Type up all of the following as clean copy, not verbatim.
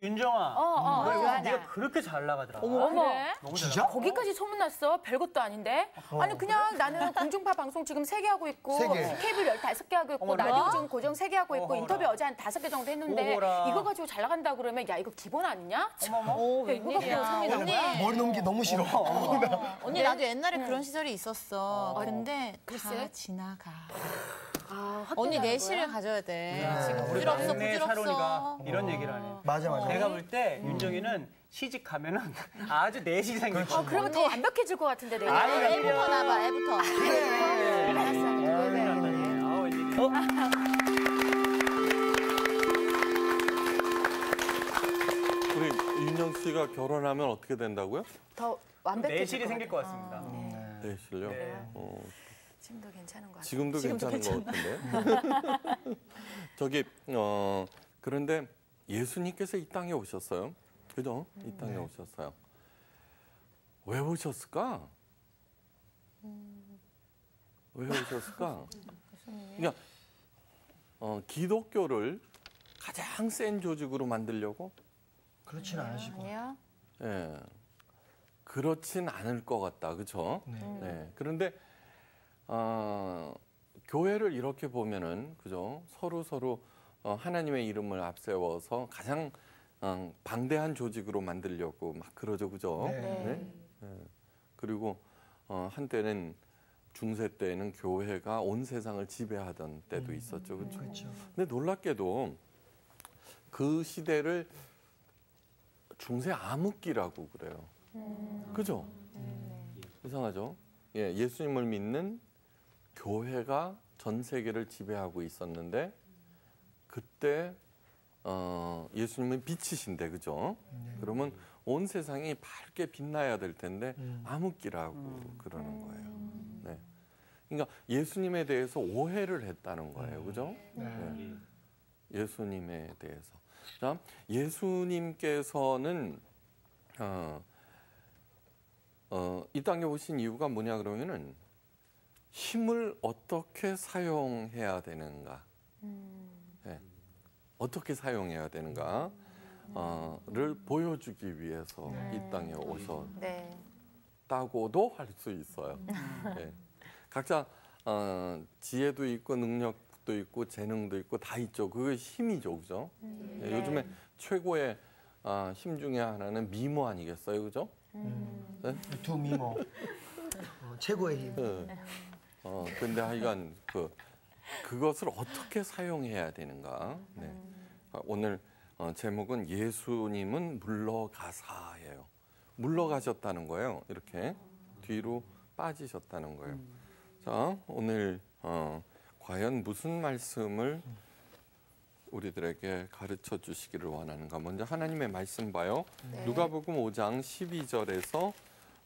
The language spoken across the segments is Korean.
윤정아, 요한아. 네가 그렇게 잘 나가더라. 어머. 너무 진짜? 거기까지 소문났어? 별것도 아닌데? 아니 그냥 나는 공중파 방송 지금 3개 하고 있고 세 개. 케이블 15개 하고 있고 어머나. 라디오 지금 고정 3개 하고 있고 어머나. 인터뷰 어제 한 5개 정도 했는데 어머나. 이거 가지고 잘 나간다 그러면 야 이거 기본 아니냐? 어머머. 야, 이거 가지고 성이 나는 거야? 머리 넘기 너무 싫어. 언니 나도 옛날에 그런 시절이 있었어. 근데 글쎄. 다 지나가. 아, 언니 헛되는 내실을 거야? 가져야 돼. 네. 지금 우리 부질없어 막내 부질없어. 사론이가 이런 얘기를 하네. 맞아, 맞아. 내가 볼 때 윤정이는 시집 가면은 아주 내시 생길 거야. 그러면 더 완벽해질 것 같은데 내가. 아니, 애부터 나봐 애부터. 알았어, 그거 해봐야 돼. 아, 웬일이야. 우리 윤정 씨가 결혼하면 어떻게 된다고요? 더 완벽해질 내실이 것 생길 것 같아. 같습니다. 내실요? 네. 지금도 괜찮은 것 같아. 지금도 괜찮은 것 같은데. 저기 그런데 예수님께서 이 땅에 오셨어요. 그죠? 이 땅에 오셨어요. 왜 오셨을까? 왜 오셨을까? 그러니까 기독교를 가장 센 조직으로 만들려고? 그렇진 않으시고. 아니야? 예. 그렇진 않을 것 같다. 그렇죠? 네. 그런데 교회를 이렇게 보면은 그죠? 서로 하나님의 이름을 앞세워서 가장 방대한 조직으로 만들려고 막 그러죠. 그죠? 네. 네. 그리고 한때는 중세 때에는 교회가 온 세상을 지배하던 때도 있었죠. 그렇죠? 그렇죠. 근데 놀랍게도 그 시대를 중세 암흑기라고 그래요. 그죠? 이상하죠? 예, 예수님을 믿는 교회가 전 세계를 지배하고 있었는데 그때 예수님은 빛이신데 그죠? 그러면 온 세상이 밝게 빛나야 될 텐데 암흑기라고 그러는 거예요. 네. 그러니까 예수님에 대해서 오해를 했다는 거예요. 그죠? 네. 예수님에 대해서. 자, 예수님께서는 이 땅에 오신 이유가 뭐냐 그러면은 힘을 어떻게 사용해야 되는가, 네. 어떻게 사용해야 되는가를 보여주기 위해서 이 땅에 오셨다고도 할 수 있어요. 네. 각자 지혜도 있고 능력도 있고 재능도 있고 다 있죠. 그게 힘이죠, 그죠? 네. 요즘에 최고의 힘 중에 하나는 미모 아니겠어요, 그죠? 네? 두 미모. 최고의 힘. 네. 근데 하여간 그것을 어떻게 사용해야 되는가. 네. 오늘 제목은 예수님은 물러가사예요. 물러가셨다는 거예요. 이렇게 뒤로 빠지셨다는 거예요. 자, 오늘 과연 무슨 말씀을 우리들에게 가르쳐 주시기를 원하는가. 먼저 하나님의 말씀 봐요. 네. 누가복음 5장 12절에서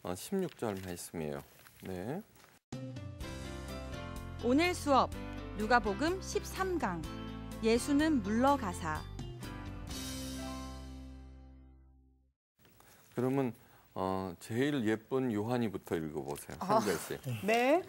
16절 말씀이에요. 네. 오늘 수업 누가복음 13강 예수는 물러가사. 그러면 제일 예쁜 요한이부터 읽어보세요. 한 절씩. 네.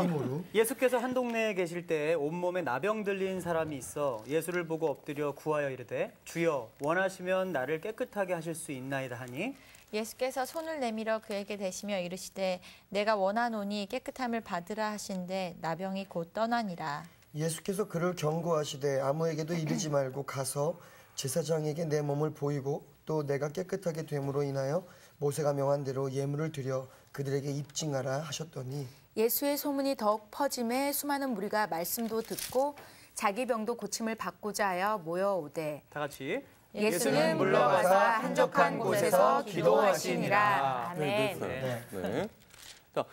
미모로. 예수께서 한 동네에 계실 때 온몸에 나병 들린 사람이 있어 예수를 보고 엎드려 구하여 이르되 주여 원하시면 나를 깨끗하게 하실 수 있나이다 하니 예수께서 손을 내밀어 그에게 대시며 이르시되 내가 원하노니 깨끗함을 받으라 하신데 나병이 곧 떠나니라. 예수께서 그를 경고하시되 아무에게도 이르지 말고 가서 제사장에게 내 몸을 보이고 또 내가 깨끗하게 됨으로 인하여 모세가 명한 대로 예물을 드려 그들에게 입증하라 하셨더니 예수의 소문이 더욱 퍼짐에 수많은 무리가 말씀도 듣고 자기 병도 고침을 받고자 하여 모여오되 다 같이 예수는 물러가사 한적한 곳에서 기도하시니라. 아멘. 네, 됐어요. 네. 자,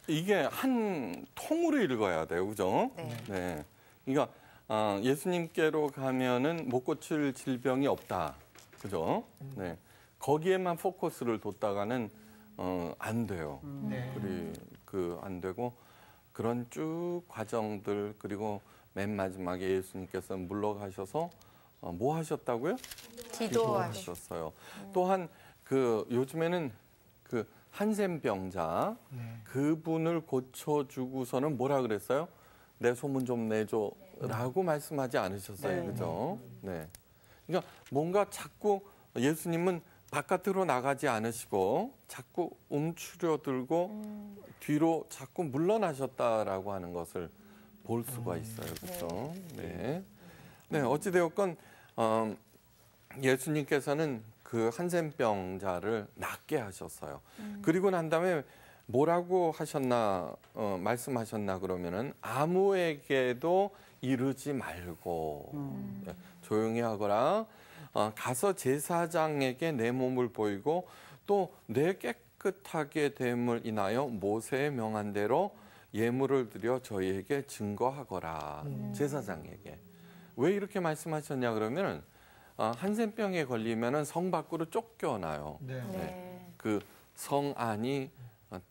이게 한 통으로 읽어야 돼요, 그죠? 네. 그러니까 예수님께로 가면은 못 고칠 질병이 없다, 그죠? 네. 거기에만 포커스를 뒀다가는 안 돼요. 안 되고 그런 쭉 과정들 그리고 맨 마지막에 예수님께서 물러가셔서 뭐 하셨다고요? 기도하셨어요. 또한 요즘에는 한센병자 그분을 고쳐주고서는 뭐라 그랬어요? 내 소문 좀 내줘라고 말씀하지 않으셨어요, 그죠? 네. 그러니까 뭔가 자꾸 예수님은 바깥으로 나가지 않으시고 자꾸 움츠려들고 뒤로 자꾸 물러나셨다라고 하는 것을 볼 수가 있어요. 그렇죠? 네. 네, 어찌되었건 예수님께서는 그 한센병자를 낫게 하셨어요. 그리고 난 다음에 뭐라고 하셨나 말씀하셨나 그러면은 아무에게도 이르지 말고 네, 조용히 하거라. 가서 제사장에게 내 몸을 보이고 또 내 깨끗하게 됨을 인하여 모세의 명한 대로 예물을 드려 저희에게 증거하거라. 제사장에게. 왜 이렇게 말씀하셨냐 그러면은 한센병에 걸리면은 성 밖으로 쫓겨나요. 네. 그 성 안이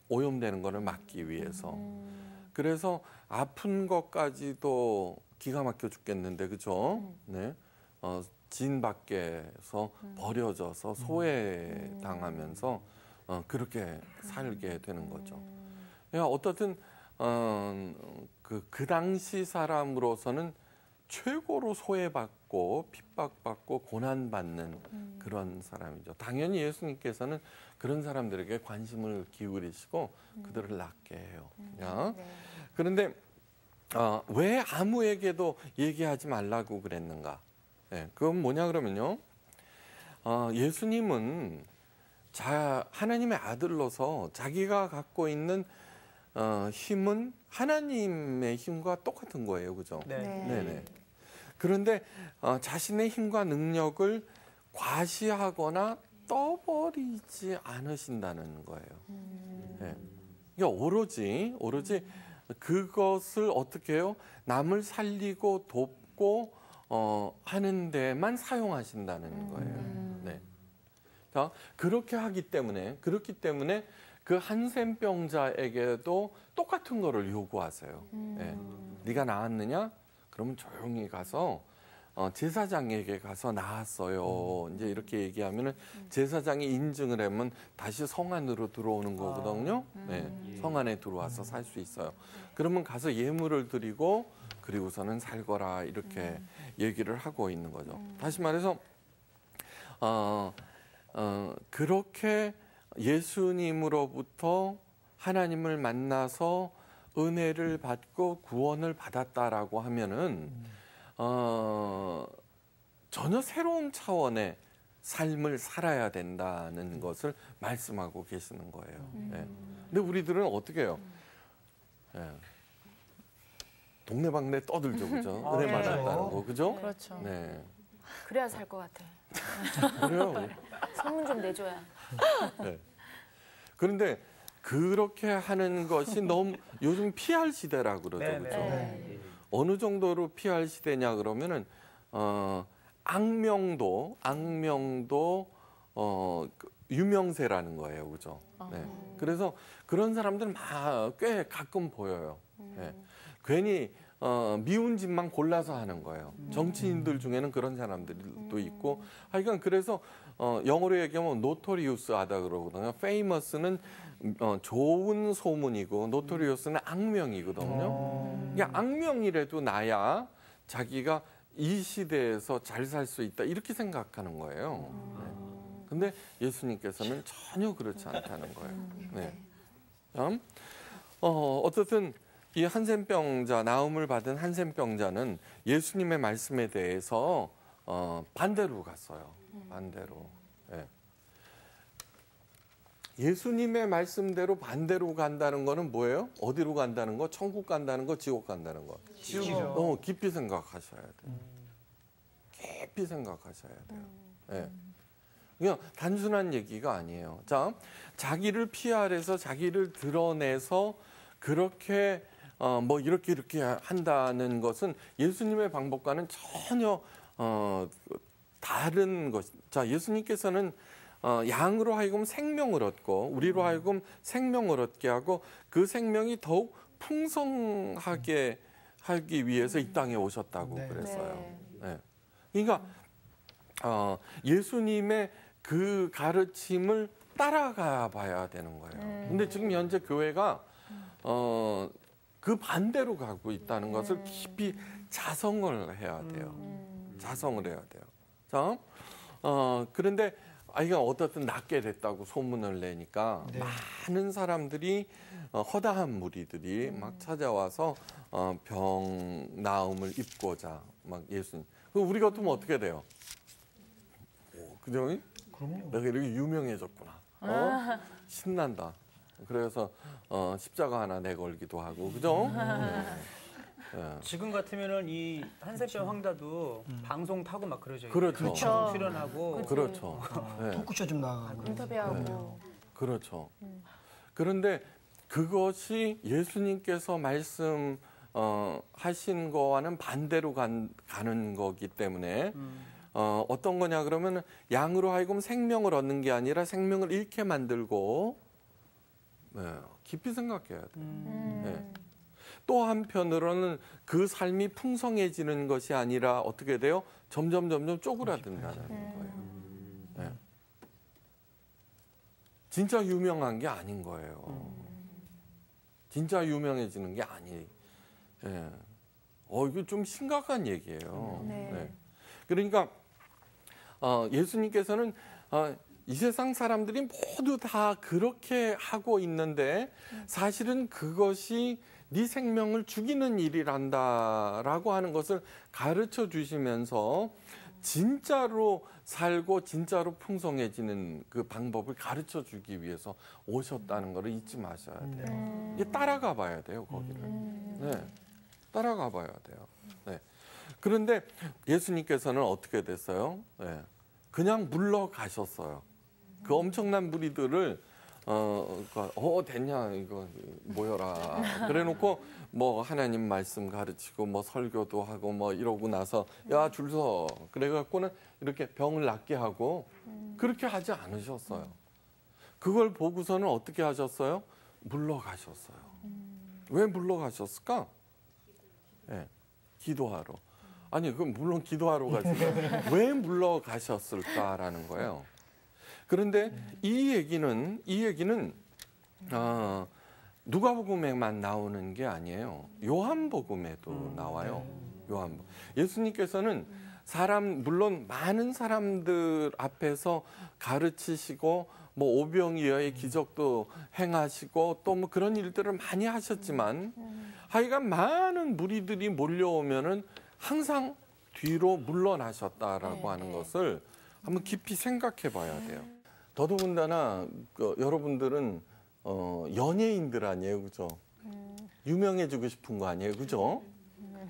오염되는 것을 막기 위해서. 그래서 아픈 것까지도 기가 막혀 죽겠는데, 그죠? 네. 진 밖에서 버려져서 소외당하면서 그렇게 살게 되는 거죠. 그러니까 어떻든 그 당시 사람으로서는 최고로 소외받고 핍박받고 고난받는 그런 사람이죠. 당연히 예수님께서는 그런 사람들에게 관심을 기울이시고 그들을 낫게 해요. 그런데 왜 아무에게도 얘기하지 말라고 그랬는가? 네, 그건 뭐냐 그러면요. 예수님은 하나님의 아들로서 자기가 갖고 있는 힘은 하나님의 힘과 똑같은 거예요. 그죠? 네네. 그런데 자신의 힘과 능력을 과시하거나 떠버리지 않으신다는 거예요. 네. 그러니까 오로지 그것을 어떻게 해요? 남을 살리고 돕고 하는 데만 사용하신다는 거예요. 네. 자, 그렇기 때문에 그 한센병자에게도 똑같은 거를 요구하세요. 네. 네가 나았느냐? 그러면 조용히 가서 제사장에게 가서 나았어요. 이제 이렇게 얘기하면은 제사장이 인증을 하면 다시 성 안으로 들어오는 거거든요. 네. 성 안에 들어와서 살 수 있어요. 그러면 가서 예물을 드리고 그리고서는 살거라 이렇게 얘기를 하고 있는 거죠. 다시 말해서 그렇게 예수님으로부터 하나님을 만나서 은혜를 받고 구원을 받았다라고 하면은 전혀 새로운 차원의 삶을 살아야 된다는 것을 말씀하고 계시는 거예요. 네. 근데 우리들은 어떻게 해요? 네. 동네방네 떠들죠, 그죠? 은혜 받았다는 거, 그죠? 그렇죠. 네. 그래야 살 것 같아. 그래요. 소문 좀 내줘야. 네. 그런데 그렇게 하는 것이 너무 요즘 PR 시대라고 그러죠, 그죠? 어느 정도로 PR 시대냐 그러면은 악명도 유명세라는 거예요, 그죠? 네. 그래서 그런 사람들은 꽤 가끔 보여요. 네. 괜히 미운 짓만 골라서 하는 거예요. 정치인들 중에는 그런 사람들도 있고, 하여간 그래서 영어로 얘기하면 노토리우스하다 그러거든요. 페이머스는 좋은 소문이고 노토리우스는 악명이거든요. 그러니까 악명이라도 나야 자기가 이 시대에서 잘 살 수 있다 이렇게 생각하는 거예요. 네. 근데 예수님께서는 전혀 그렇지 않다는 거예요. 네. 어쨌든 이 한센병자, 나음을 받은 한센병자는 예수님의 말씀에 대해서 반대로 갔어요. 반대로. 네. 예수님의 말씀대로 반대로 간다는 거는 뭐예요? 어디로 간다는 거? 천국 간다는 거? 지옥 간다는 거? 지옥. 깊이 생각하셔야 돼요. 깊이 생각하셔야 돼요. 네. 그냥 단순한 얘기가 아니에요. 자, 자기를 PR해서 자기를 드러내서 그렇게 이렇게 한다는 것은 예수님의 방법과는 전혀 다른 것. 자, 예수님께서는 양으로 하여금 생명을 얻고 우리로 하여금 생명을 얻게 하고 그 생명이 더욱 풍성하게 하기 위해서 이 땅에 오셨다고 그랬어요. 네. 그러니까 예수님의 그 가르침을 따라가 봐야 되는 거예요. 근데 지금 현재 교회가 그 반대로 가고 있다는 것을 깊이 자성을 해야 돼요. 자성을 해야 돼요. 자, 그런데 아이가 어떻든 낫게 됐다고 소문을 내니까 네. 많은 사람들이 허다한 무리들이 막 찾아와서 병 나음을 입고자 막 예수님. 그럼 우리 같으면 어떻게 돼요? 그죠? 그럼요. 내가 이렇게 유명해졌구나. 신난다. 그래서 십자가 하나 내걸기도 하고, 그죠? 네. 지금 같으면은 이 한센병 황다도 방송 타고 막 그러죠. 그렇죠. 방송 출연하고. 그렇죠. 네. 토크쇼 좀 나가고. 인터뷰하고. 그렇죠. 그런데 그것이 예수님께서 말씀 하신 거와는 반대로 가는 거기 때문에 어떤 거냐 그러면 양으로 하여금 생명을 얻는 게 아니라 생명을 잃게 만들고 깊이 생각해야 돼요. 네. 또 한편으로는 그 삶이 풍성해지는 것이 아니라 어떻게 돼요? 점점 쪼그라든다는 거예요. 네. 진짜 유명한 게 아닌 거예요. 진짜 유명해지는 게 아니. 예. 이거 좀 심각한 얘기예요. 네. 그러니까 예수님께서는 이 세상 사람들이 모두 다 그렇게 하고 있는데 사실은 그것이 네 생명을 죽이는 일이란다라고 하는 것을 가르쳐 주시면서 진짜로 살고 진짜로 풍성해지는 그 방법을 가르쳐 주기 위해서 오셨다는 것을 잊지 마셔야 돼요. 이게 따라가 봐야 돼요, 거기를. 네. 따라가 봐야 돼요. 네. 그런데 예수님께서는 어떻게 됐어요? 네. 그냥 물러가셨어요. 그 엄청난 무리들을 됐냐 이거 모여라 그래놓고 뭐 하나님 말씀 가르치고 뭐 설교도 하고 뭐 이러고 나서 야 줄 서 그래갖고는 이렇게 병을 낫게 하고 그렇게 하지 않으셨어요. 그걸 보고서는 어떻게 하셨어요? 물러가셨어요. 왜 물러가셨을까? 네, 기도하러. 아니 그럼 물론 기도하러 가지 왜 물러가셨을까라는 거예요. 그런데 이 얘기는 누가복음에만 나오는 게 아니에요. 요한복음에도 나와요. 요한복음. 예수님께서는 물론 많은 사람들 앞에서 가르치시고 뭐 오병이어의 기적도 행하시고 또 뭐 그런 일들을 많이 하셨지만 하여간 많은 무리들이 몰려오면은 항상 뒤로 물러나셨다라고 하는 것을 한번 깊이 생각해 봐야 돼요. 더더군다나 여러분들은 연예인들 아니에요, 그죠? 유명해지고 싶은 거 아니에요, 그죠?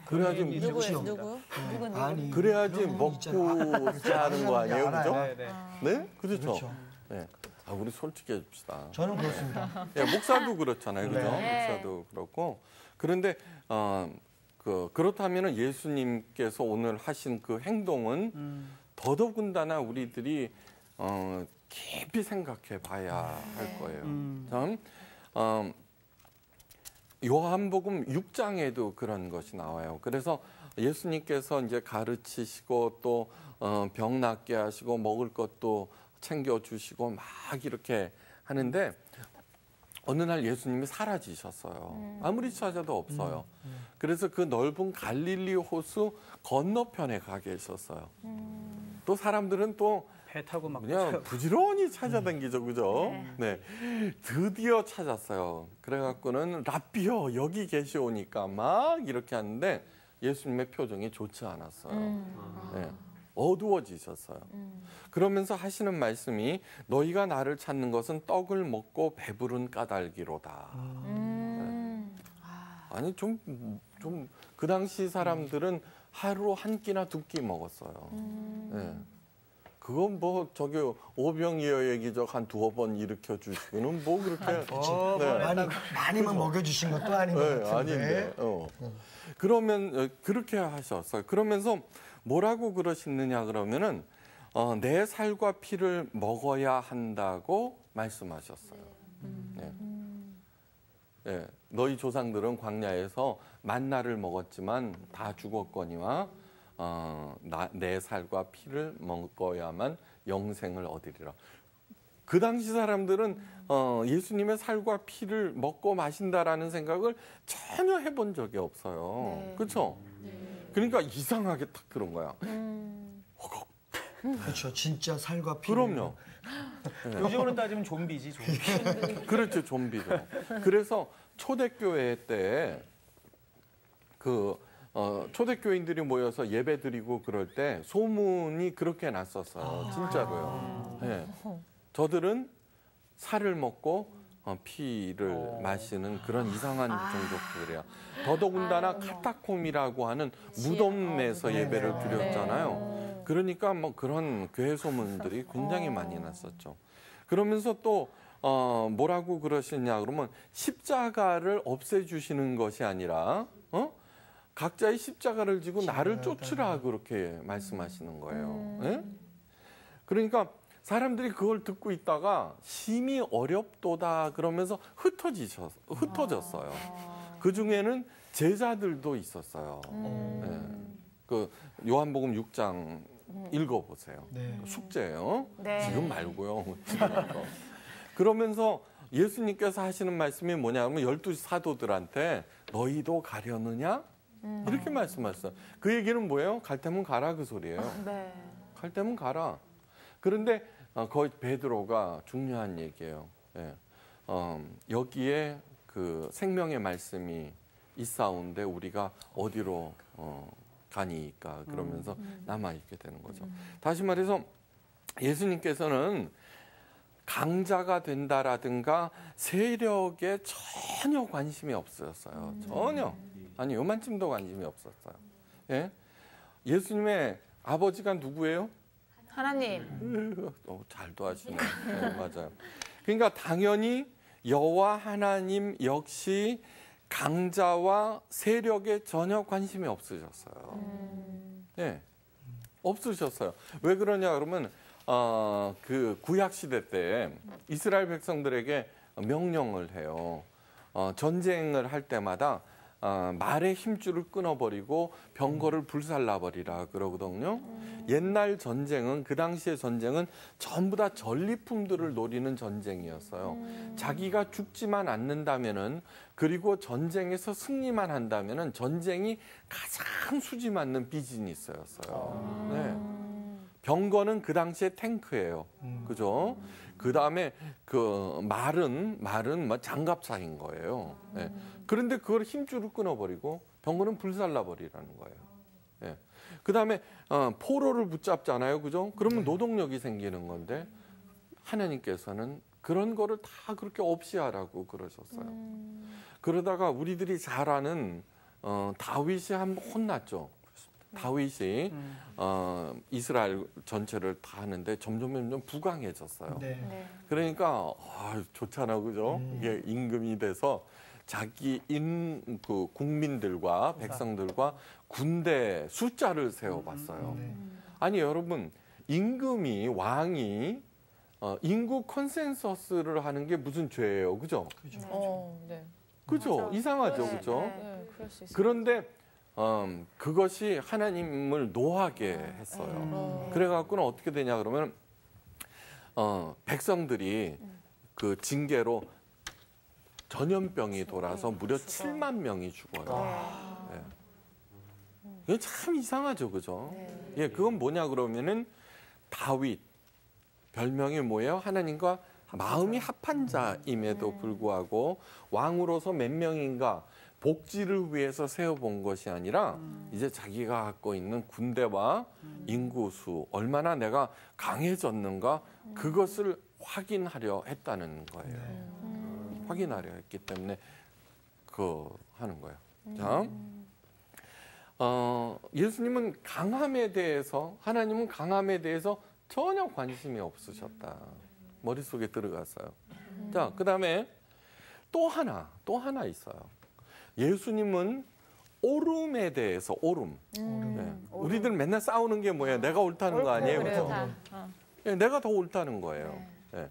그래야지 누구? 아니, 그래야지 그런 분 먹고 있잖아. 사는 거 아니에요, 그죠? 네, 네. 네, 그렇죠. 그렇죠. 네. 우리 솔직해집시다. 저는 그렇습니다. 예, 목사도 그렇잖아요, 그죠? 네. 목사도 그렇고. 그런데 그렇다면 예수님께서 오늘 하신 그 행동은 더더군다나 우리들이 깊이 생각해 봐야 할 거예요. 참, 요한복음 6장에도 그런 것이 나와요. 그래서 예수님께서 이제 가르치시고 또 병 낫게 하시고 먹을 것도 챙겨주시고 막 이렇게 하는데 어느 날 예수님이 사라지셨어요. 아무리 찾아도 없어요. 그래서 그 넓은 갈릴리 호수 건너편에 가 계셨어요. 또 사람들은 또 배 타고 막 그냥 부지런히 찾아다니죠, 그죠? 네. 드디어 찾았어요. 그래갖고는 라삐어 여기 계시오니까 막 이렇게 하는데 예수님의 표정이 좋지 않았어요. 네. 어두워지셨어요. 그러면서 하시는 말씀이 너희가 나를 찾는 것은 떡을 먹고 배부른 까닭이로다. 네. 아니 좀 그 당시 사람들은 하루 한 끼나 두 끼 먹었어요. 네. 그건 뭐 저기 오병이어의 기적 한 두어 번 일으켜 주시고는 뭐 그렇게 네. 많이만 먹여주신 것도 아닌 것 네, 같은데. 아닌데. 그러면 그렇게 하셨어요. 그러면서 뭐라고 그러시느냐 그러면은 내 살과 피를 먹어야 한다고 말씀하셨어요. 네. 네. 너희 조상들은 광야에서 만나를 먹었지만 다 죽었거니와 내 살과 피를 먹어야만 영생을 얻으리라. 그 당시 사람들은 예수님의 살과 피를 먹고 마신다라는 생각을 전혀 해본 적이 없어요. 네. 그렇죠? 그러니까 이상하게 딱 그런 거야. 허걱. 그렇죠. 진짜 살과 피. 그럼요. 요즘으로 따지면 좀비지, 좀비. 그렇죠, 좀비죠. 그래서 초대교회 때 초대교인들이 모여서 예배 드리고 그럴 때 소문이 그렇게 났었어요. 진짜로요. 네. 저들은 살을 먹고 피를 마시는 그런 이상한 종족들이에요. 더더군다나 카타콤이라고 하는 무덤에서 예배를 드렸잖아요. 그러니까 뭐 그런 괴 소문들이 굉장히 많이 났었죠. 그러면서 또 뭐라고 그러시냐 그러면 십자가를 없애주시는 것이 아니라 각자의 십자가를 지고 나를 쫓으라 그렇게 말씀하시는 거예요. 예? 그러니까 사람들이 그걸 듣고 있다가 심히 어렵도다 그러면서 흩어졌어요. 그 중에는 제자들도 있었어요. 예. 그 요한복음 6장 읽어보세요. 네. 숙제예요. 네. 지금 말고요. 그러면서 예수님께서 하시는 말씀이 뭐냐면 12 사도들한테 너희도 가려느냐? 이렇게 말씀하셨어요. 그 얘기는 뭐예요? 갈 테면 가라 그 소리예요. 네. 갈 테면 가라. 그런데 거의 베드로가 중요한 얘기예요. 예. 여기에 그 생명의 말씀이 있사온데 우리가 어디로 가니까 그러면서 남아 있게 되는 거죠. 다시 말해서 예수님께서는 강자가 된다라든가 세력에 전혀 관심이 없으셨어요. 전혀. 아니 요만큼도 관심이 없었어요. 예? 예수님의 아버지가 누구예요? 하나님. 잘도 하시네. 네, 맞아요. 그러니까 당연히 여호와 하나님 역시 강자와 세력에 전혀 관심이 없으셨어요. 네, 없으셨어요. 왜 그러냐 그러면 그 구약 시대 때 이스라엘 백성들에게 명령을 해요. 전쟁을 할 때마다 말의 힘줄을 끊어버리고 병거를 불살라버리라 그러거든요. 옛날 전쟁은 그 당시의 전쟁은 전부 다 전리품들을 노리는 전쟁이었어요. 자기가 죽지만 않는다면은 그리고 전쟁에서 승리만 한다면은 전쟁이 가장 수지 맞는 비즈니스였어요. 네. 병거는 그 당시에 탱크예요. 그죠? 그 다음에 그 말은 뭐 장갑차인 거예요. 네. 그런데 그걸 힘줄을 끊어버리고 병거는 불살라버리라는 거예요. 네. 그 다음에 포로를 붙잡잖아요. 그죠? 그러면 노동력이 생기는 건데 하나님께서는 그런 거를 다 그렇게 없이 하라고 그러셨어요. 그러다가 우리들이 잘 아는 다윗이 한번 혼났죠. 다윗이 이스라엘 전체를 다 하는데 점점 부강해졌어요. 네. 그러니까 좋잖아, 그죠? 이게 임금이 돼서 자기 그 국민들과 백성들과 군대 숫자를 세워봤어요. 아니 여러분 임금이 왕이 인구 컨센서스를 하는 게 무슨 죄예요, 그죠? 네. 그죠? 맞아. 이상하죠, 네, 그죠? 네. 네, 그럴 수 있어요. 그런데 그것이 하나님을 노하게 했어요. 그래갖고는 어떻게 되냐 그러면 백성들이 그 징계로 전염병이 돌아서 무려 7만 명이 죽어요. 네. 이게 참 이상하죠, 그죠? 예, 그건 뭐냐 그러면은 다윗 별명이 뭐예요? 하나님과 마음이 합한 자임에도 불구하고 왕으로서 몇 명인가 복지를 위해서 세워본 것이 아니라 이제 자기가 갖고 있는 군대와 인구수 얼마나 내가 강해졌는가 그것을 확인하려 했다는 거예요. 확인하려 했기 때문에 하는 거예요. 자, 예수님은 강함에 대해서 하나님은 강함에 대해서 전혀 관심이 없으셨다. 머릿속에 들어갔어요. 자, 그다음에 또 하나 있어요. 예수님은 오름에 대해서 네. 우리들 맨날 싸우는 게 뭐예요? 내가 옳다는 거 아니에요? 그렇죠? 네, 내가 더 옳다는 거예요. 네.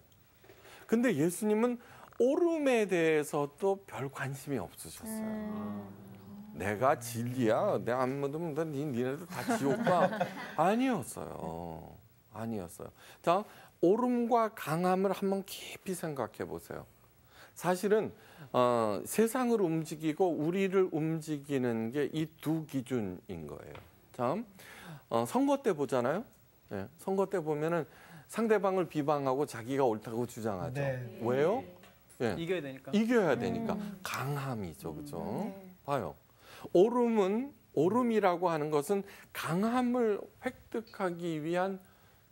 근데 예수님은 오름에 대해서도 별 관심이 없으셨어요. 내가 진리야. 내가 안 믿으면 니네들 다 지옥 가. 아니었어요. 자, 오름과 강함을 한번 깊이 생각해 보세요. 사실은 세상을 움직이고 우리를 움직이는 게 이 두 기준인 거예요. 자, 선거 때 보잖아요. 예, 선거 때 보면은 상대방을 비방하고 자기가 옳다고 주장하죠. 네. 왜요? 예, 이겨야 되니까. 이겨야 되니까 강함이죠, 그죠? 봐요. 오름이라고 하는 것은 강함을 획득하기 위한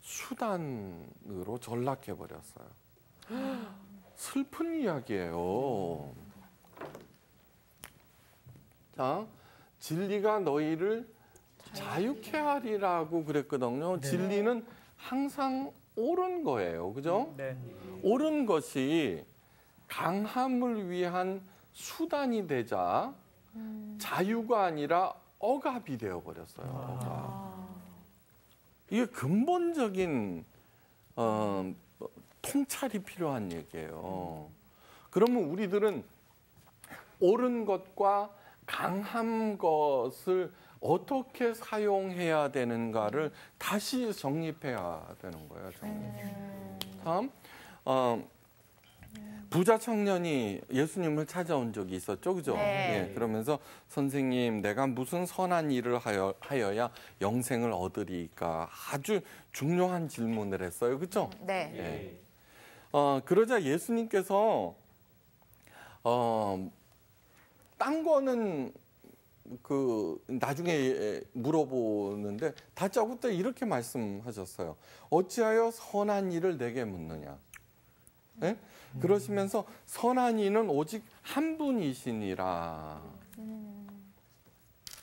수단으로 전락해 버렸어요. 슬픈 이야기예요. 자, 진리가 너희를 자유케 하리라고 그랬거든요. 진리는 항상 옳은 거예요. 그죠? 네. 옳은 것이 강함을 위한 수단이 되자 자유가 아니라 억압이 되어 버렸어요. 억압. 이게 근본적인 통찰이 필요한 얘기예요. 그러면 우리들은 옳은 것과 강한 것을 어떻게 사용해야 되는가를 다시 정립해야 되는 거예요. 다음, 부자 청년이 예수님을 찾아온 적이 있었죠, 그죠? 네. 예, 그러면서 선생님, 내가 무슨 선한 일을 하여야 영생을 얻으리까? 아주 중요한 질문을 했어요, 그죠? 네. 예. 그러자 예수님께서 딴 거는 나중에 물어보는데 다짜고짜 이렇게 말씀하셨어요. 어찌하여 선한 일을 내게 묻느냐? 예? 그러시면서 선한 이는 오직 한 분이시니라.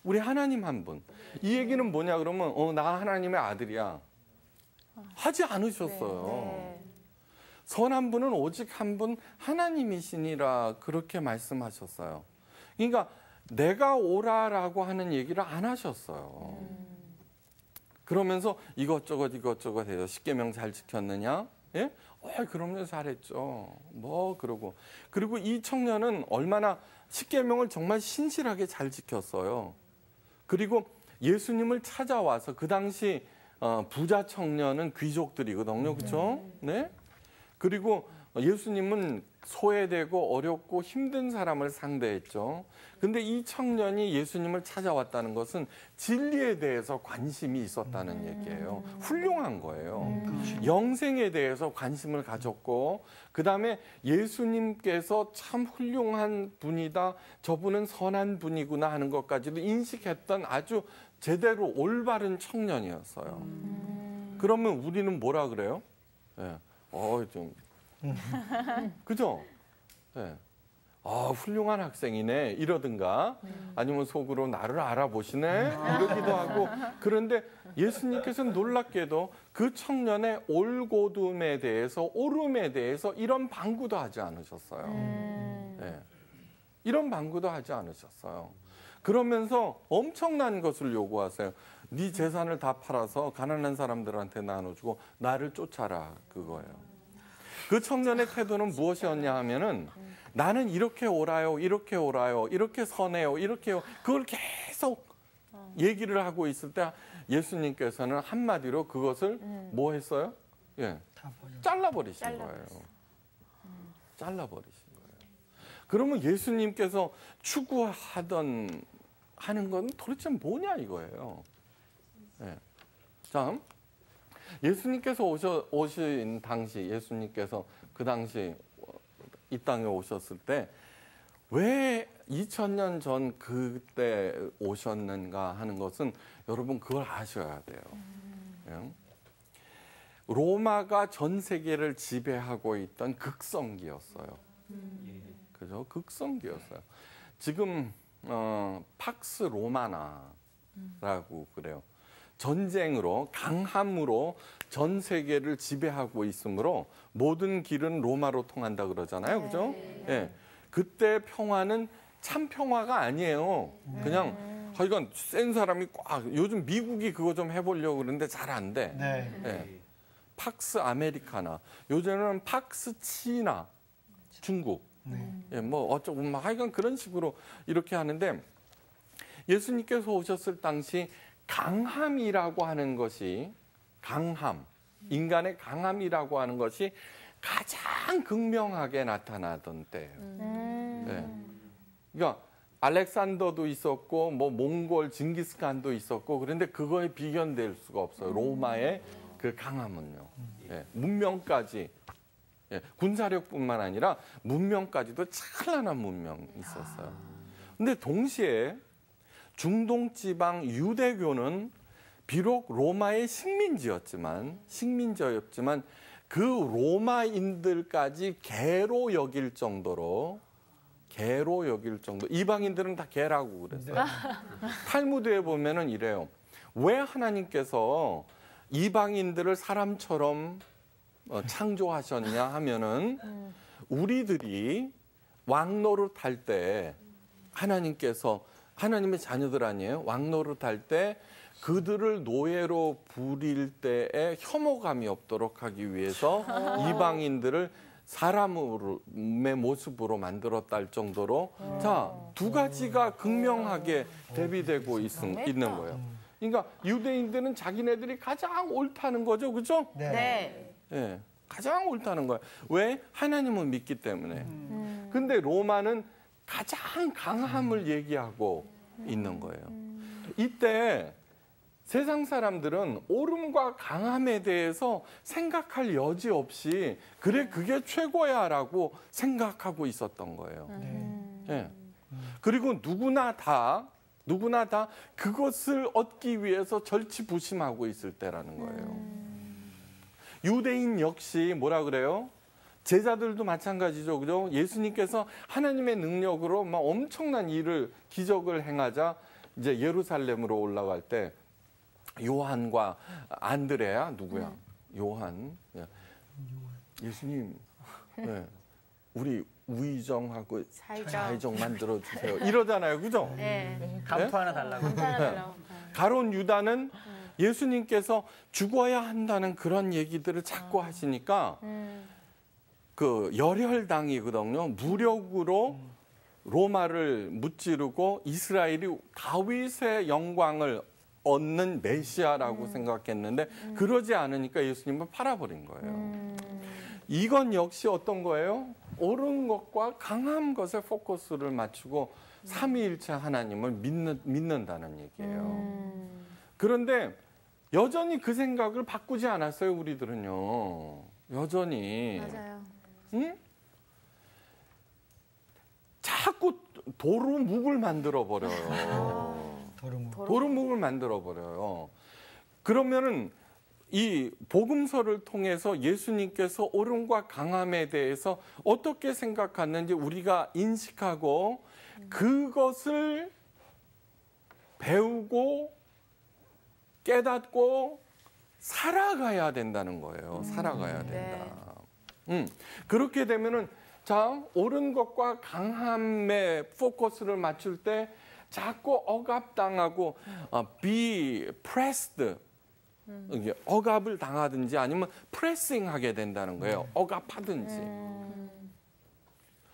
우리 하나님 한 분. 이 얘기는 뭐냐 그러면 나 하나님의 아들이야. 하지 않으셨어요. 선한 분은 오직 한 분 하나님이시니라 그렇게 말씀하셨어요. 그러니까 내가 오라라고 하는 얘기를 안 하셨어요. 그러면서 이것저것 해요. 십계명 잘 지켰느냐? 예? 그럼요, 잘했죠. 그리고 이 청년은 얼마나 십계명을 정말 신실하게 잘 지켰어요. 그리고 예수님을 찾아와서 그 당시 부자 청년은 귀족들이거든요, 그렇죠? 네. 그리고 예수님은 소외되고 어렵고 힘든 사람을 상대했죠. 근데 이 청년이 예수님을 찾아왔다는 것은 진리에 대해서 관심이 있었다는 얘기예요. 훌륭한 거예요. 영생에 대해서 관심을 가졌고 그다음에 예수님께서 참 훌륭한 분이다. 저분은 선한 분이구나 하는 것까지도 인식했던 아주 제대로 올바른 청년이었어요. 그러면 우리는 뭐라 그래요? 예. 그죠? 네. 훌륭한 학생이네 이러든가 아니면 속으로 나를 알아보시네 이러기도 하고 그런데 예수님께서는 놀랍게도 그 청년의 올곧음에 대해서 오름에 대해서 이런 방구도 하지 않으셨어요. 네. 이런 방구도 하지 않으셨어요. 그러면서 엄청난 것을 요구하세요. 네 재산을 다 팔아서 가난한 사람들한테 나눠주고 나를 쫓아라 그거예요. 그 청년의 태도는 무엇이었냐 하면은 나는 이렇게 옳아요, 이렇게 옳아요, 이렇게 선해요, 이렇게요. 그걸 계속 얘기를 하고 있을 때 예수님께서는 한마디로 그것을 뭐 했어요? 예, 잘라버리신 거예요. 잘라버리신 거예요. 그러면 예수님께서 추구하는 건 도대체 뭐냐 이거예요. 예. 자. 예수님께서 오신 당시 예수님께서 그 당시 이 땅에 오셨을 때 왜 2000년 전 그때 오셨는가 하는 것은 여러분 그걸 아셔야 돼요. 예? 로마가 전 세계를 지배하고 있던 극성기였어요. 그죠? 극성기였어요. 지금 팍스 로마나라고 그래요. 전쟁으로 강함으로 전 세계를 지배하고 있으므로 모든 길은 로마로 통한다 그러잖아요. 그죠? 예. 그때 평화는 참 평화가 아니에요. 그냥 하여간 센 사람이 꽉 요즘 미국이 그거 좀 해보려고 그러는데 잘 안 돼. 예. 팍스 아메리카나 요즘은 팍스 치나 중국. 예, 뭐 어쩌고 막 하여간 그런 식으로 이렇게 하는데 예수님께서 오셨을 당시 강함이라고 하는 것이 인간의 강함이라고 하는 것이 가장 극명하게 나타나던 때예요. 네. 그러니까 알렉산더도 있었고 뭐 몽골 징기스칸도 있었고 그런데 그거에 비견될 수가 없어요. 로마의 그 강함은요. 예, 문명까지 예, 군사력뿐만 아니라 문명까지도 찬란한 문명이 있었어요. 근데 동시에 중동 지방 유대교는 비록 로마의 식민지였지만 그 로마인들까지 개로 여길 정도로 이방인들은 다 개라고 그랬어요. 탈무드에 보면은 이래요. 왜 하나님께서 이방인들을 사람처럼 창조하셨냐 하면은 우리들이 왕노릇할 때 하나님의 자녀들 아니에요? 왕노릇할 때 그들을 노예로 부릴 때에 혐오감이 없도록 하기 위해서 이방인들을 사람의 모습으로 만들었다 할 정도로 자, 두 가지가 극명하게 대비되고 있는 거예요. 그러니까 유대인들은 자기네들이 가장 옳다는 거죠. 그죠? 네. 예, 가장 옳다는 거예요. 왜? 하나님을 믿기 때문에. 근데 로마는 가장 강함을 얘기하고 있는 거예요. 이때 세상 사람들은 옳음과 강함에 대해서 생각할 여지 없이 그래 그게 최고야라고 생각하고 있었던 거예요. 예. 그리고 누구나 다 그것을 얻기 위해서 절치부심하고 있을 때라는 거예요. 유대인 역시 뭐라 그래요? 제자들도 마찬가지죠. 그죠? 예수님께서 하나님의 능력으로 막 엄청난 기적을 행하자 이제 예루살렘으로 올라갈 때 요한과 안드레야 누구야? 요한. 예수님, 네. 우리 우의정하고 좌의정 만들어 주세요. 이러잖아요, 그죠? 네. 감투 하나 달라고. 가론 유다는 예수님께서 죽어야 한다는 그런 얘기들을 자꾸 하시니까 그 열혈당이거든요. 무력으로 로마를 무찌르고 이스라엘이 다윗의 영광을 얻는 메시아라고 생각했는데 그러지 않으니까 예수님은 팔아버린 거예요. 이건 역시 어떤 거예요? 옳은 것과 강한 것에 포커스를 맞추고 삼위일체 하나님을 믿는다는 얘기예요. 그런데 여전히 그 생각을 바꾸지 않았어요, 우리들은요. 여전히. 맞아요. 응? 자꾸 도루묵을 만들어 버려요. 도루묵을 만들어 버려요. 그러면은 이 복음서를 통해서 예수님께서 옳음과 강함에 대해서 어떻게 생각하는지 우리가 인식하고 그것을 배우고 깨닫고 살아가야 된다는 거예요. 살아가야 된다. 그렇게 되면은 자, 옳은 것과 강함에 포커스를 맞출 때 자꾸 억압당하고 be pressed 이게 억압을 당하든지 아니면 프레싱하게 된다는 거예요. 억압하든지.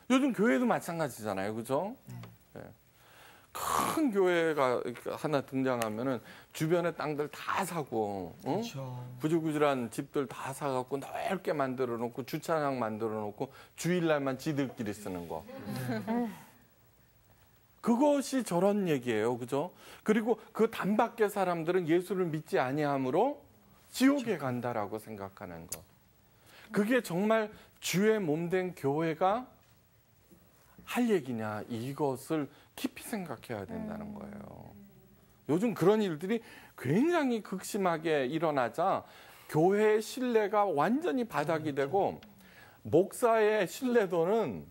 요즘 교회도 마찬가지잖아요, 그죠? 네. 큰 교회가 하나 등장하면은 주변에 땅들 다 사고, 그렇죠. 구질구질한 집들 다 사갖고 넓게 만들어 놓고 주차장 만들어 놓고 주일날만 지들끼리 쓰는 거. 그것이 저런 얘기예요, 그죠? 그리고 그 단밖의 사람들은 예수를 믿지 아니함으로 지옥에 간다라고 생각하는 거. 그게 정말 주의 몸된 교회가 할 얘기냐, 이것을 깊이 생각해야 된다는 거예요. 요즘 그런 일들이 굉장히 극심하게 일어나자 교회의 신뢰가 완전히 바닥이 되고 목사의 신뢰도는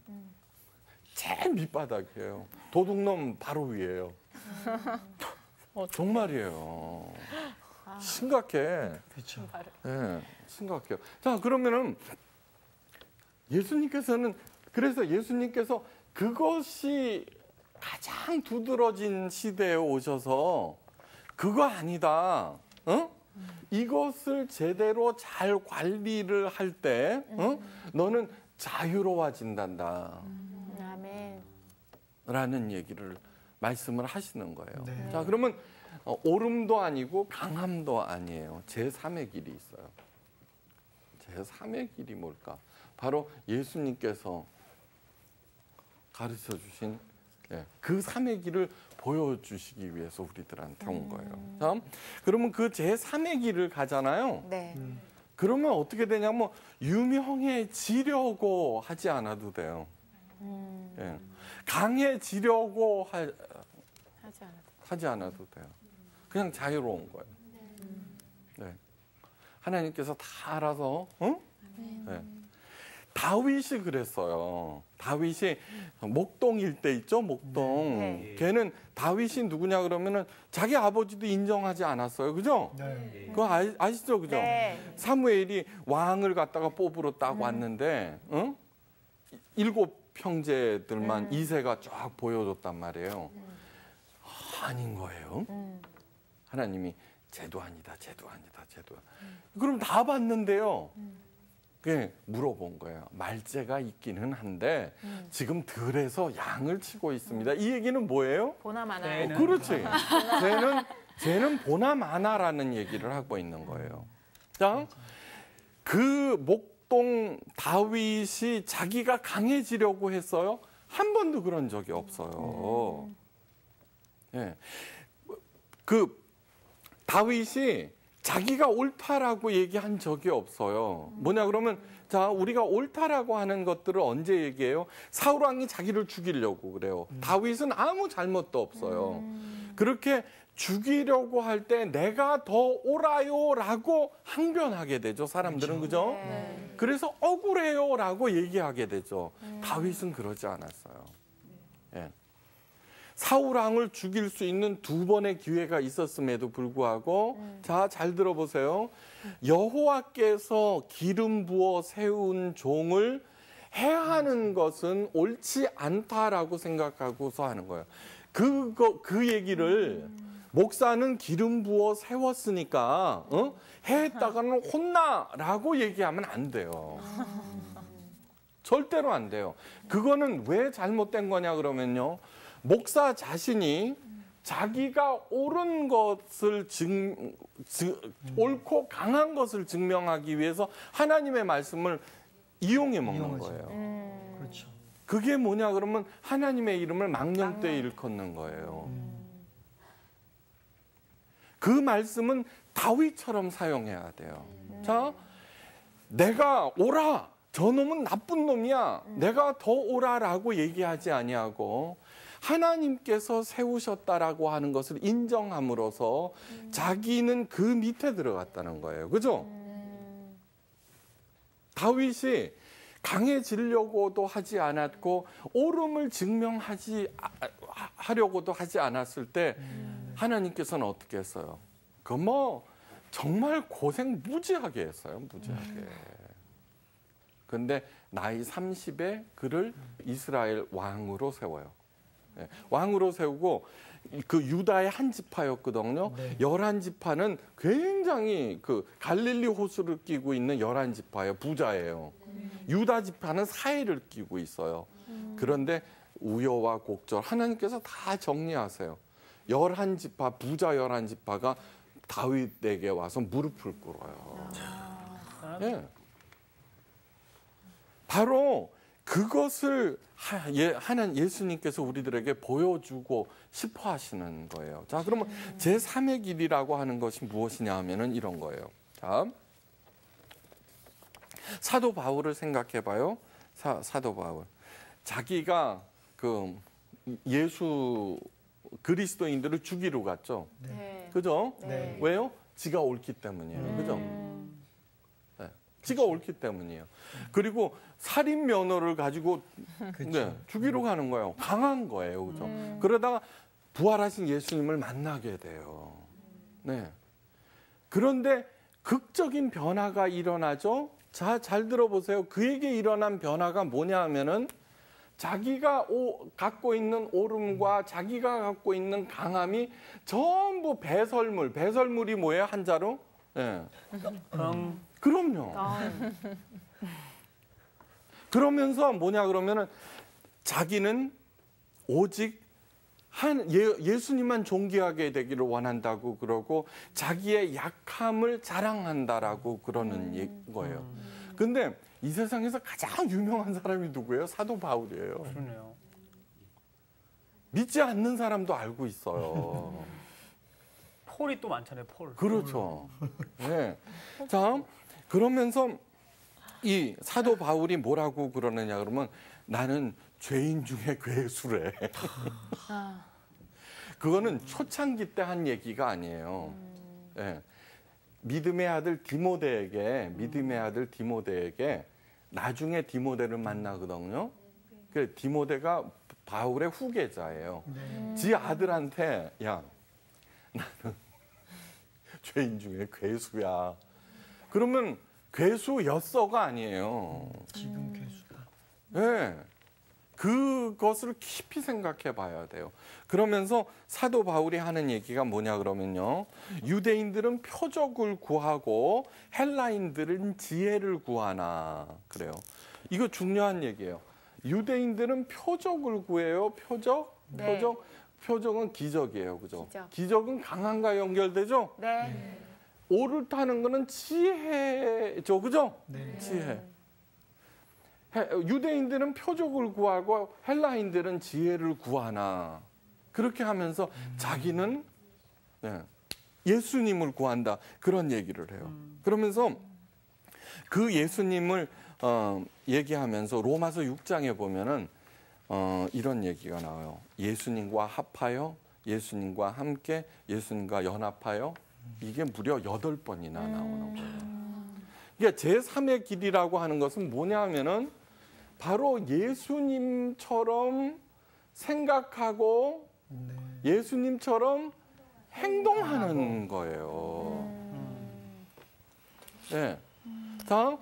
제일 밑바닥이에요. 도둑놈 바로 위에요. 정말이에요. 심각해. 그렇죠. 네, 심각해요. 자, 그러면은 그래서 예수님께서 그것이 가장 두드러진 시대에 오셔서 그거 아니다. 이것을 제대로 잘 관리를 할 때 너는 자유로워진단다. 아멘. 라는 얘기를 말씀을 하시는 거예요. 네. 자, 그러면 옳음도 아니고 강함도 아니에요. 제3의 길이 있어요. 제3의 길이 뭘까? 바로 예수님께서 가르쳐 주신 그 3의 길을 보여주시기 위해서 우리들한테 온 거예요. 자, 그러면 그 제3의 길을 가잖아요. 네. 그러면 어떻게 되냐면 유명해지려고 하지 않아도 돼요. 예. 강해지려고 하지 않아도 돼요. 그냥 자유로운 거예요. 네. 하나님께서 다 알아서, 응? 네. 다윗이 그랬어요. 다윗이 목동 일대 있죠, 목동. 네. 걔는 다윗이 누구냐 그러면은 자기 아버지도 인정하지 않았어요, 그죠? 네. 그거 아시죠, 그죠? 네. 사무엘이 왕을 갖다가 뽑으러 딱 왔는데, 응? 7 형제들만 이세가 쫙 보여줬단 말이에요. 아닌 거예요. 하나님이 쟤도 아니다, 쟤도 아니다, 쟤도. 그럼 다 봤는데요. 그게 물어본 거예요. 말재가 있기는 한데 지금 들에서 양을 치고 있습니다. 이 얘기는 뭐예요? 보나마나. 그렇지. 쟤는 보나마나라는 얘기를 하고 있는 거예요. 자, 그 목동 다윗이 자기가 강해지려고 했어요? 한 번도 그런 적이 없어요. 예. 그 다윗이 자기가 옳다라고 얘기한 적이 없어요. 뭐냐 그러면 자 우리가 옳다라고 하는 것들을 언제 얘기해요? 사울 왕이 자기를 죽이려고 그래요. 다윗은 아무 잘못도 없어요. 그렇게 죽이려고 할 때 내가 더 옳아요라고 항변하게 되죠. 사람들은 그죠? 그래서 억울해요라고 얘기하게 되죠. 다윗은 그러지 않았어요. 예. 사울 왕을 죽일 수 있는 2번의 기회가 있었음에도 불구하고 자, 잘 들어보세요. 여호와께서 기름 부어 세운 종을 해하는 것은 옳지 않다라고 생각하고서 하는 거예요. 그 얘기를 목사는 기름 부어 세웠으니까 해했다가는 혼나라고 얘기하면 안 돼요. 절대로 안 돼요. 그거는 왜 잘못된 거냐 그러면요. 목사 자신이 자기가 옳은 것을 옳고 강한 것을 증명하기 위해서 하나님의 말씀을 이용해 먹는 거예요. 그렇죠. 그게 뭐냐 그러면 하나님의 이름을 망령되이 일컫는 거예요. 그 말씀은 다윗처럼 사용해야 돼요. 자, 내가 옳아. 저놈은 나쁜 놈이야. 내가 더 옳아라고 얘기하지 아니하고 하나님께서 세우셨다라고 하는 것을 인정함으로써 자기는 그 밑에 들어갔다는 거예요. 그죠? 다윗이 강해지려고도 하지 않았고 옳음을 증명하려고도 하지 않았을 때 하나님께서는 어떻게 했어요? 그 뭐 정말 고생 무지하게 했어요. 무지하게. 근데 나이 30에 그를 이스라엘 왕으로 세워요. 네, 왕으로 세우고 그 유다의 한 지파였거든요. 네. 11지파는 굉장히 그 갈릴리 호수를 끼고 있는 11지파예요. 부자예요. 유다 지파는 사해를 끼고 있어요. 그런데 우여와 곡절 하나님께서 다 정리하세요. 11지파 부자 11지파가 다윗에게 와서 무릎을 꿇어요. 네. 바로 그것을 예수님께서 우리들에게 보여주고 싶어 하시는 거예요. 자, 그러면 제3의 길이라고 하는 것이 무엇이냐 하면은 이런 거예요. 자, 사도 바울을 생각해 봐요. 사도 바울. 자기가 그 예수 그리스도인들을 죽이러 갔죠. 네. 그죠? 네. 왜요? 지가 옳기 때문이에요. 그죠? 네. 지가 옳기 때문이에요. 그리고 살인 면허를 가지고 네, 죽이러 가는 거예요. 강한 거예요. 그죠? 그러다가 부활하신 예수님을 만나게 돼요. 네. 그런데 극적인 변화가 일어나죠. 자, 잘 들어보세요. 그에게 일어난 변화가 뭐냐 하면은 자기가 갖고 있는 옳음과 자기가 갖고 있는 강함이 전부 배설물이 뭐예요? 한자로? 네. 그럼요. 그러면서 뭐냐 그러면은 자기는 오직 예수님만 존귀하게 되기를 원한다고 그러고 자기의 약함을 자랑한다라고 그러는 거예요. 근데 이 세상에서 가장 유명한 사람이 누구예요? 사도 바울이에요. 그러네요. 믿지 않는 사람도 알고 있어요. 폴이 또 많잖아요. 폴. 그렇죠. 네. 자, 그러면서 이 사도 바울이 뭐라고 그러느냐 그러면 나는 죄인 중에 괴수래. 그거는 초창기 때 한 얘기가 아니에요. 네. 믿음의 아들 디모데에게 나중에 디모데를 만나거든요. 그 디모데가 바울의 후계자예요. 지 아들한테 야 나는 죄인 중에 괴수야. 그러면 괴수였어가 아니에요. 지금 괴수다. 네. 그것을 깊이 생각해 봐야 돼요. 그러면서 사도 바울이 하는 얘기가 뭐냐 그러면요. 유대인들은 표적을 구하고 헬라인들은 지혜를 구하나 그래요. 이거 중요한 얘기예요. 유대인들은 표적을 구해요. 표적? 네. 표적은 기적이에요. 그죠? 기적. 기적은 강함과 연결되죠? 네. 오를 타는 거는 지혜죠. 그죠? 네. 지혜. 유대인들은 표적을 구하고 헬라인들은 지혜를 구하나 그렇게 하면서 자기는 예수님을 구한다 그런 얘기를 해요. 그러면서 그 예수님을 얘기하면서 로마서 6장에 보면은 이런 얘기가 나와요. 예수님과 합하여 예수님과 함께 예수님과 연합하여 이게 무려 8번이나 나오는 거예요. 그러니까 제3의 길이라고 하는 것은 뭐냐 하면은 바로 예수님처럼 생각하고 예수님처럼 행동하는 거예요. 네. 자,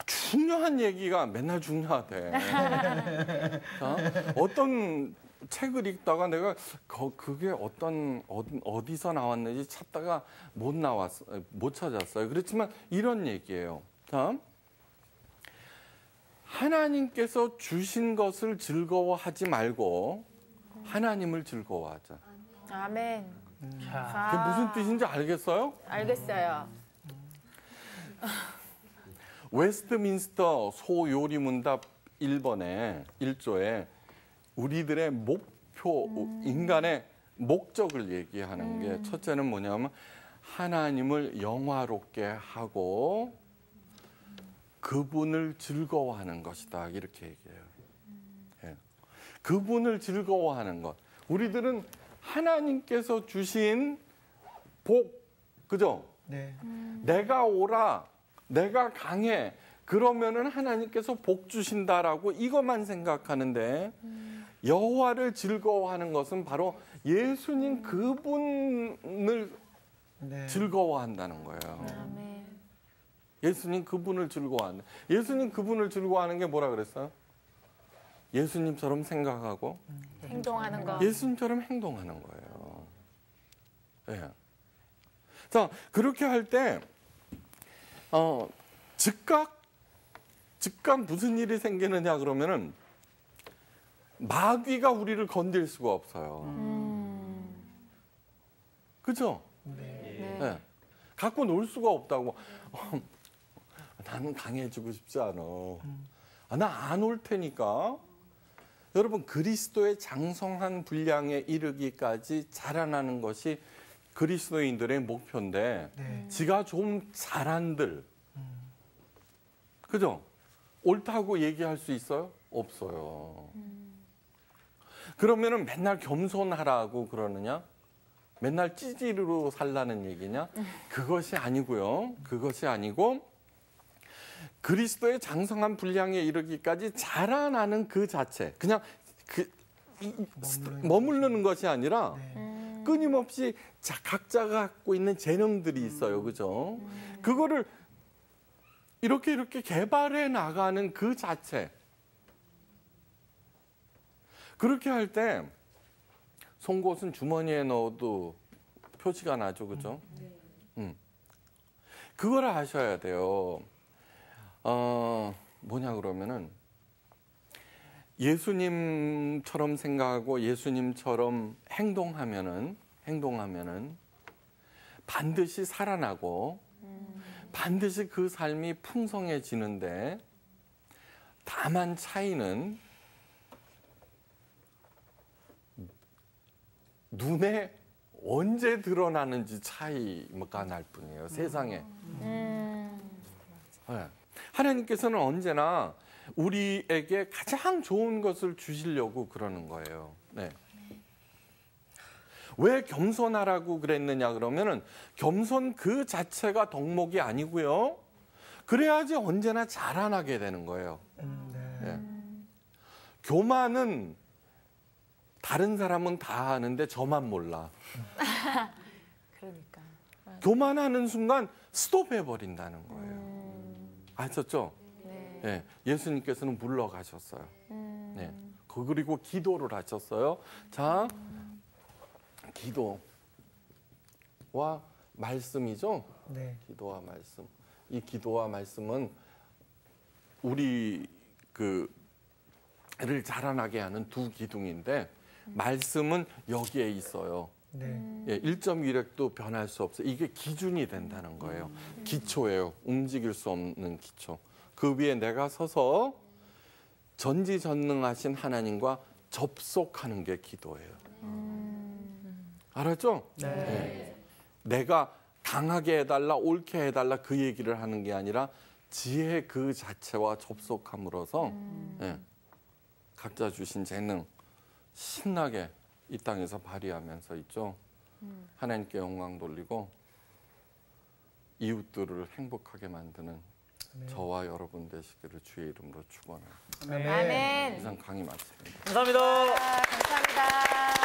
중요한 얘기가 맨날 중요하대. 자, 어떤 책을 읽다가 내가 그게 어디서 나왔는지 찾다가 못 찾았어요. 그렇지만 이런 얘기예요. 자, 하나님께서 주신 것을 즐거워하지 말고 하나님을 즐거워하자. 아멘. 자, 그게 무슨 뜻인지 알겠어요? 알겠어요. 웨스트민스터 소요리문답 1번에 1조에 우리들의 목표, 인간의 목적을 얘기하는 게 첫째는 뭐냐면 하나님을 영화롭게 하고 그분을 즐거워하는 것이다. 이렇게 얘기해요. 예. 그분을 즐거워하는 것. 우리들은 하나님께서 주신 복, 그죠? 네. 내가 오라, 내가 강해. 그러면은 하나님께서 복 주신다라고 이것만 생각하는데 여호와를 즐거워하는 것은 바로 예수님 그분을 네. 즐거워한다는 거예요. 아멘. 예수님 그분을 즐거워한다. 예수님 그분을 즐거워하는 게 뭐라 그랬어요? 예수님처럼 생각하고 행동하는 거. 예수님처럼 행동하는 거예요. 예. 자, 그렇게 할 때 즉각 무슨 일이 생기느냐 그러면은 마귀가 우리를 건들 수가 없어요. 그죠? 네. 예. 갖고 놀 수가 없다고. 나는 강해지고 싶지 않아. 나 안 올 테니까. 여러분 그리스도의 장성한 분량에 이르기까지 자라나는 것이 그리스도인들의 목표인데 네. 지가 좀 잘한들 그죠? 옳다고 얘기할 수 있어요? 없어요. 그러면은 맨날 겸손하라고 그러느냐? 맨날 찌질로 살라는 얘기냐? 그것이 아니고요. 그것이 아니고 그리스도의 장성한 분량에 이르기까지 자라나는 그 자체. 그냥 머무르는 것이 아니라 네. 끊임없이 각자가 갖고 있는 재능들이 있어요. 그죠? 그거를 이렇게 개발해 나가는 그 자체. 그렇게 할 때 송곳은 주머니에 넣어도 표시가 나죠. 그죠? 그걸 아셔야 돼요. 뭐냐 그러면은 예수님처럼 생각하고 예수님처럼 행동하면은 반드시 살아나고 반드시 그 삶이 풍성해지는데 다만 차이는 눈에 언제 드러나는지 차이가 날 뿐이에요. 세상에. 네. 하나님께서는 언제나 우리에게 가장 좋은 것을 주시려고 그러는 거예요. 네. 왜 겸손하라고 그랬느냐 그러면은 겸손 그 자체가 덕목이 아니고요. 그래야지 언제나 자라나게 되는 거예요. 네. 교만은 다른 사람은 다 아는데 저만 몰라. 그러니까. 교만하는 순간 스톱해 버린다는 거예요. 아셨죠? 네. 네. 예수님께서는 물러가셨어요. 네. 그리고 기도를 하셨어요. 자, 기도와 말씀이죠. 네. 기도와 말씀. 이 기도와 말씀은 우리 를 자라나게 하는 두 기둥인데 말씀은 여기에 있어요. 네. 예, 1.1획도 변할 수 없어요. 이게 기준이 된다는 거예요. 기초예요. 움직일 수 없는 기초. 그 위에 내가 서서 전지전능하신 하나님과 접속하는 게 기도예요. 알았죠? 네. 예. 내가 강하게 해달라, 옳게 해달라 그 얘기를 하는 게 아니라 지혜 그 자체와 접속함으로써 예, 각자 주신 재능 신나게 이 땅에서 발휘하면서 있죠. 하나님께 영광 돌리고 이웃들을 행복하게 만드는 저와 여러분 되시기를 주의 이름으로 축원합니다. 아멘. 이상 강의 마칩니다. 감사합니다. 감사합니다.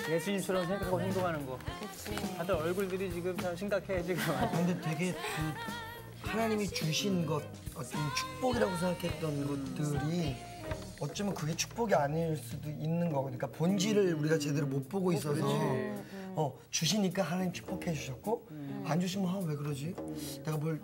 예수님처럼 생각하고 행동하는 거. 다들 얼굴들이 지금 참 심각해 지금. 근데 되게 그 하나님이 주신 것, 어떤 축복이라고 생각했던 것들이 어쩌면 그게 축복이 아닐 수도 있는 거고, 그러니까 본질을 우리가 제대로 못 보고 있어서 주시니까 하나님 축복해 주셨고 안 주시면 왜 그러지? 내가 뭘